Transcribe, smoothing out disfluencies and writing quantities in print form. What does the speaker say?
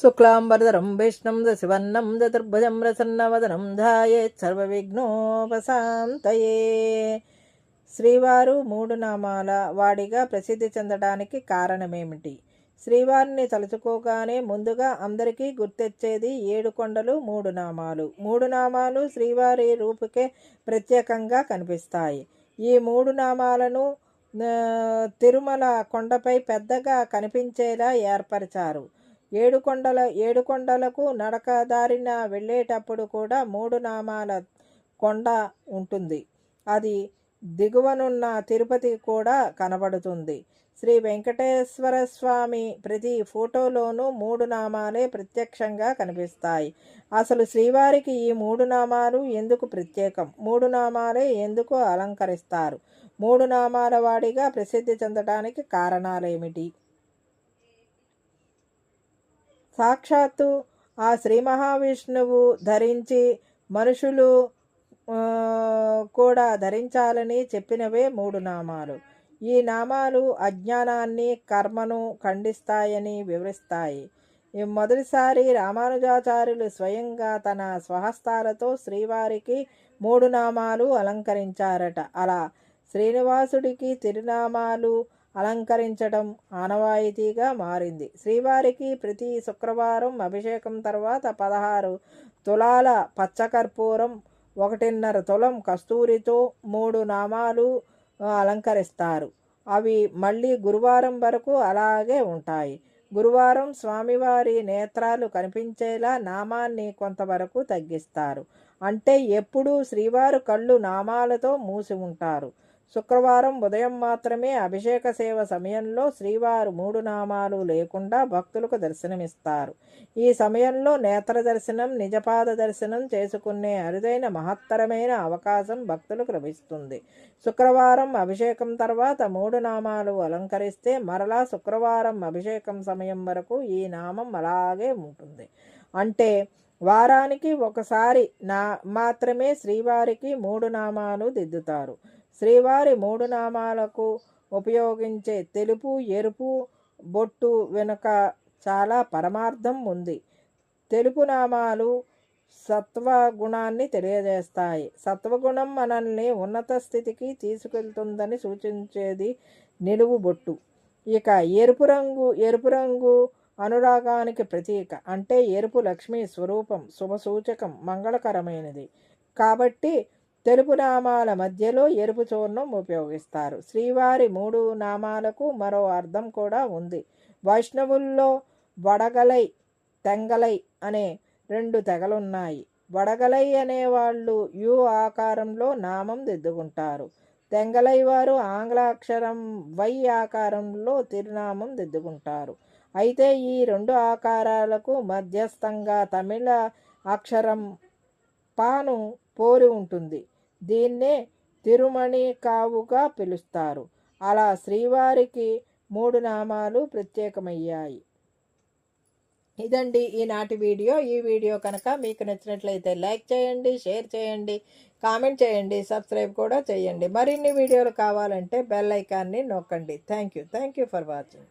శుక్లాంబరధరం విష్ణుం దశవర్ణం చతుర్భుజం ప్రసన్నవదనం ధ్యాయేత్ సర్వవిఘ్నోపశాంతయే. శ్రీవారు మూడు నామాల వాడిగా ప్రసిద్ధి చెందడానికి కారణమేమిటి? శ్రీవారిని తలుచుకోగానే ముందుగా అందరికీ గుర్తొచ్చేది 7 కొండలు, 3 నామాలు. 3 నామాలు శ్రీవారి రూపుకే ప్రత్యేకంగా కనిపిస్తాయి. ఈ 3 నామాలను తిరుమల కొండపై పెద్దగా కనిపించేలా ఏర్పరిచారు. 7 కొండలకు నడకదారిన వెళ్ళేటప్పుడు కూడా 3 నామాల కొండ ఉంటుంది. అది దిగువనున్న తిరుపతి కూడా కనబడుతుంది. శ్రీ వెంకటేశ్వర స్వామి ప్రతి ఫోటోలోనూ 3 నామాలే ప్రత్యక్షంగా కనిపిస్తాయి. అసలు శ్రీవారికి ఈ 3 నామాలు ఎందుకు ప్రత్యేకం? 3 నామాలే ఎందుకు అలంకరిస్తారు? 3 నామాల వాడిగా ప్రసిద్ధి చెందడానికి కారణాలేమిటి? సాక్షాత్తు ఆ శ్రీ మహావిష్ణువు ధరించి మనుషులు కూడా ధరించాలని చెప్పినవే 3 నామాలు. ఈ నామాలు అజ్ఞానాన్ని, కర్మను ఖండిస్తాయని వివరిస్తాయి. మొదటిసారి రామానుజాచార్యులు స్వయంగా తన స్వహస్తాలతో శ్రీవారికి 3 నామాలు అలంకరించారట. అలా శ్రీనివాసుడికి తిరునామాలు అలంకరించడం ఆనవాయితీగా మారింది. శ్రీవారికి ప్రతి శుక్రవారం అభిషేకం తర్వాత 16 తులాల పచ్చకర్పూరం, 1.5 తులం కస్తూరితో 3 నామాలు అలంకరిస్తారు. అవి మళ్ళీ గురువారం వరకు అలాగే ఉంటాయి. గురువారం స్వామివారి నేత్రాలు కనిపించేలా నామాన్ని కొంతవరకు తగ్గిస్తారు. అంటే ఎప్పుడూ శ్రీవారు కళ్ళు నామాలతో మూసి ఉంటారు. శుక్రవారం ఉదయం మాత్రమే అభిషేక సేవ సమయంలో శ్రీవారు 3 నామాలు లేకుండా భక్తులకు దర్శనమిస్తారు. ఈ సమయంలో నేత్ర దర్శనం, నిజపాద దర్శనం చేసుకునే అరుదైన మహత్తరమైన అవకాశం భక్తులకు లభిస్తుంది. శుక్రవారం అభిషేకం తర్వాత 3 నామాలు అలంకరిస్తే మరలా శుక్రవారం అభిషేకం సమయం వరకు ఈ నామం అలాగే ఉంటుంది. అంటే వారానికి ఒకసారి మాత్రమే శ్రీవారికి 3 నామాలు దిద్దుతారు. శ్రీవారి 3 నామాలకు ఉపయోగించే తెలుపు, ఎరుపు బొట్టు వెనుక చాలా పరమార్థం ఉంది. తెలుపు నామాలు సత్వగుణాన్ని తెలియజేస్తాయి. సత్వగుణం మనల్ని ఉన్నత స్థితికి తీసుకెళ్తుందని సూచించేది నిలువు బొట్టు. ఇక ఎరుపు రంగు అనురాగానికి ప్రతీక. అంటే ఎరుపు లక్ష్మీ స్వరూపం, శుభ సూచకం, మంగళకరమైనది. కాబట్టి తెలుపు నామాల మధ్యలో ఎరుపు చూర్ణం ఉపయోగిస్తారు. శ్రీవారి 3 నామాలకు మరో అర్థం కూడా ఉంది. వైష్ణవుల్లో వడగలై, తెంగలై అనే 2 తెగలున్నాయి. వడగలై అనేవాళ్ళు యు ఆకారంలో నామం దిద్దుకుంటారు. తెంగలై వారు ఆంగ్ల అక్షరం వై ఆకారంలో తిరునామం దిద్దుకుంటారు. అయితే ఈ 2 ఆకారాలకు మధ్యస్థంగా తమిళ అక్షరం పాను పోరి ఉంటుంది. దీన్నే తిరుమణి కావుగా పిలుస్తారు. అలా శ్రీవారికి 3 నామాలు ప్రత్యేకమయ్యాయి. ఇదండి ఈనాటి వీడియో. ఈ వీడియో కనుక మీకు నచ్చినట్లయితే లైక్ చేయండి, షేర్ చేయండి, కామెంట్ చేయండి, సబ్స్క్రైబ్ కూడా చేయండి. మరిన్ని వీడియోలు కావాలంటే బెల్ ఐకాన్ని నొక్కండి. Thank you for watching.